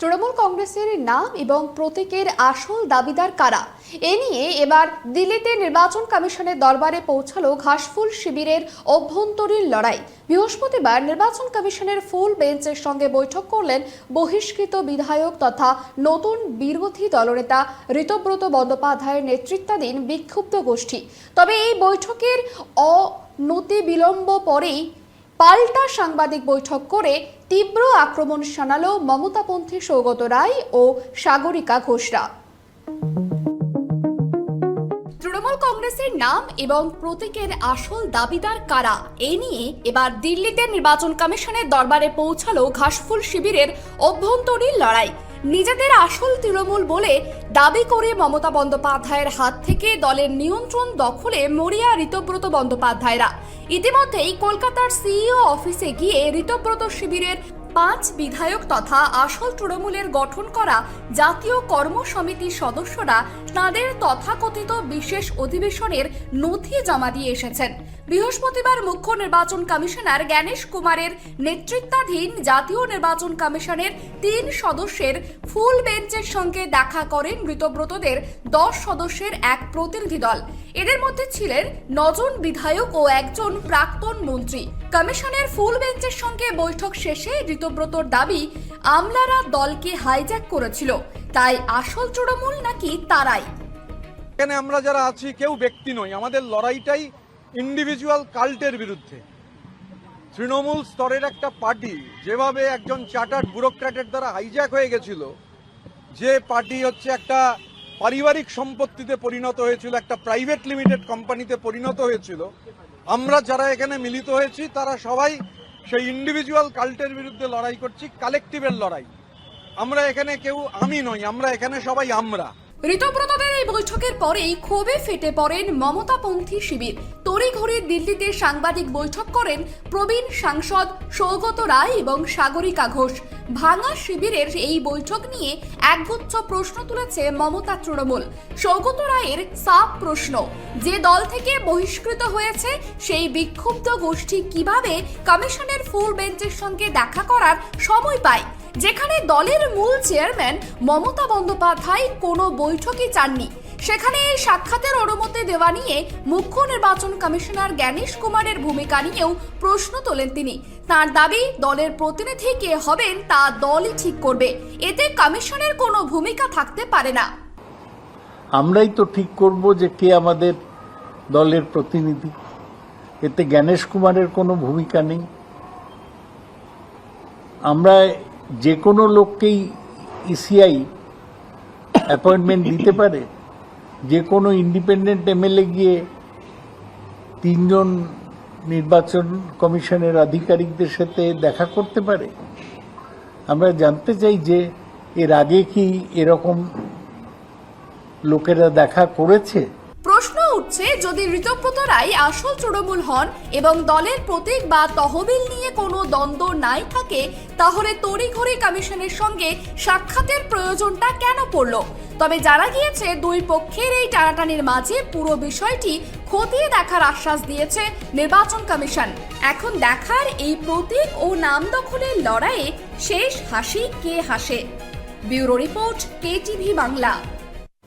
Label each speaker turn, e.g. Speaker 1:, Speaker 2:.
Speaker 1: তৃণমূল কংগ্রেসের নাম এবং প্রতীকের আসল দাবিদার কারা এ নিয়ে এবার দিল্লিতে নির্বাচন কমিশনের দরবারে পৌঁছালো ঘাসফুল শিবিরের অভ্যন্তরীণ লড়াই। বৃহস্পতিবার নির্বাচন কমিশনের ফুল বেঞ্চের সঙ্গে বৈঠক করলেন বহিষ্কৃত বিধায়ক তথা নতুন বিরোধী দলনেতা ঋতব্রত বন্দ্যোপাধ্যায়ের নেতৃত্বাধীন বিক্ষুব্ধ গোষ্ঠী। তবে এই বৈঠকের অনতি বিলম্ব পরেই পাল্টা সাংবাদিক বৈঠক করে তীব্র আক্রমণ শানালো মমতাপন্থী সৌগত রায় ও সাগরিকা ঘোষরা। তৃণমূল কংগ্রেসের নাম এবং প্রতীকের আসল দাবিদার কারা এ নিয়ে এবার দিল্লিতে নির্বাচন কমিশনের দরবারে পৌঁছালো ঘাসফুল শিবিরের অভ্যন্তরীণ লড়াই। নিজেদের আসল তৃণমূল বলে দাবি করে মমতা বন্দ্যোপাধ্যায়ের হাত থেকে দলের নিয়ন্ত্রণ দখলে মরিয়া ঋতব্রত বন্দ্যোপাধ্যায়রা। ইতিমধ্যেই কলকাতার সিইও অফিসে গিয়ে ঋতব্রত শিবিরের 5 বিধায়ক তথা আসল তৃণমূলের গঠন করা জাতীয় কর্ম সমিতির সদস্যরা তাদের তথাকথিত বিশেষ অধিবেশনের নথি জমা দিয়ে এসেছেন। বৃহস্পতিবার মুখ্য নির্বাচন কমিশনার জ্ঞানেশ কুমারের নেতৃত্বাধীন জাতীয় নির্বাচন কমিশনের 3 সদস্যের ফুল বেঞ্চের সঙ্গে দেখা করেন ঋতব্রতদের 10 সদস্যের এক প্রতিনিধি দল। এদের মধ্যে ছিলেন 9 জন বিধায়ক ও একজন প্রাক্তন মন্ত্রী। কমিশনের ফুল বেঞ্চের সঙ্গে বৈঠক শেষে ঋতব্রতর দাবি আমলারা দলকে হাইজ্যাক করেছিল, তাই আসল তৃণমূল নাকি তারাই।
Speaker 2: এখানে আমরা যারা আছি কেউ ব্যক্তি নই, আমাদের লড়াইটাই ইন্ডিভিজুয়াল কাল্টের বিরুদ্ধে। তৃণমূল স্তরের একটা পার্টি যেভাবে একজন চার্টার্ড ব্যুরোক্র্যাটের দ্বারা হাইজ্যাক হয়ে গেছিল, যে পার্টি হচ্ছে একটা পারিবারিক সম্পত্তিতে পরিণত হয়েছিল, একটা প্রাইভেট লিমিটেড কোম্পানিতে পরিণত হয়েছিল, আমরা যারা এখানে মিলিত হয়েছি তারা সবাই সেই ইন্ডিভিজুয়াল কাল্টের বিরুদ্ধে লড়াই করছি, কালেকটিভের লড়াই। আমরা এখানে কেউ আমি নই, আমরা এখানে সবাই আমরা।
Speaker 1: ঋতব্রতদের এই বৈঠকের পরেই ক্ষোভে ফেটে পড়েন মমতাপন্থী শিবির। তড়িঘড়ি দিল্লিতে সাংবাদিক বৈঠক করেন প্রবীণ সাংসদ সৌগত রায় এবং সাগরিকা ঘোষ। ভাঙা শিবিরের এই বৈঠক নিয়ে একগুচ্ছ প্রশ্ন তুলেছে মমতা তৃণমূল। সৌগত রায়ের সাফ প্রশ্ন, যে দল থেকে বহিষ্কৃত হয়েছে সেই বিক্ষুব্ধ গোষ্ঠী কিভাবে কমিশনের ফুল বেঞ্চের সঙ্গে দেখা করার সময় পায়, যেখানে দলের মূল চেয়ারম্যান মমতা বন্দ্যোপাধ্যায় কোনো বৈঠকই চাননি। সেখানে এই সাক্ষাতের অনুমতি দেওয়া নিয়ে মুখ্য নির্বাচন কমিশনার জ্ঞানেশ কুমারের ভূমিকা নিয়েও প্রশ্ন তোলেন তিনি। তার দাবি, দলের প্রতিনিধি কে হবেন তা দলই ঠিক করবে, এতে কমিশনের কোনো ভূমিকা থাকতে পারে না।
Speaker 3: আমরাই তো ঠিক করব যে কে আমাদের দলের প্রতিনিধি, এতে জ্ঞানেশ কুমারের কোনো ভূমিকা নেই। আমরা যে কোনো লোককেই ইসিআই অ্যাপয়েন্টমেন্ট দিতে পারে, যে কোনো ইন্ডিপেন্ডেন্ট এমএলএ গিয়ে 3 জন নির্বাচন কমিশনের আধিকারিকদের সাথে দেখা করতে পারে। আমরা জানতে চাই যে এর আগে কি এরকম লোকেরা দেখা করেছে।
Speaker 1: প্রশ্ন উঠছে, যদি ঋতব্রত রায় আসল তৃণমূল হন এবং দলের প্রতীক বা তহবিল নিয়ে কোনো দ্বন্দ্ব নাই থাকে, তাহলে তড়িঘড়ি কমিশনের সঙ্গে সাক্ষাতের প্রয়োজনটা কেন পড়ল? তবে জানা গিয়েছে দুই পক্ষের এই টানাটানির মাঝে পুরো বিষয়টি খতিয়ে দেখার আশ্বাস দিয়েছে নির্বাচন কমিশন। এখন দেখার এই প্রতীক ও নাম দখলের লড়াইয়ে শেষ হাসি কে হাসে। Bureau report, KTV Bangla.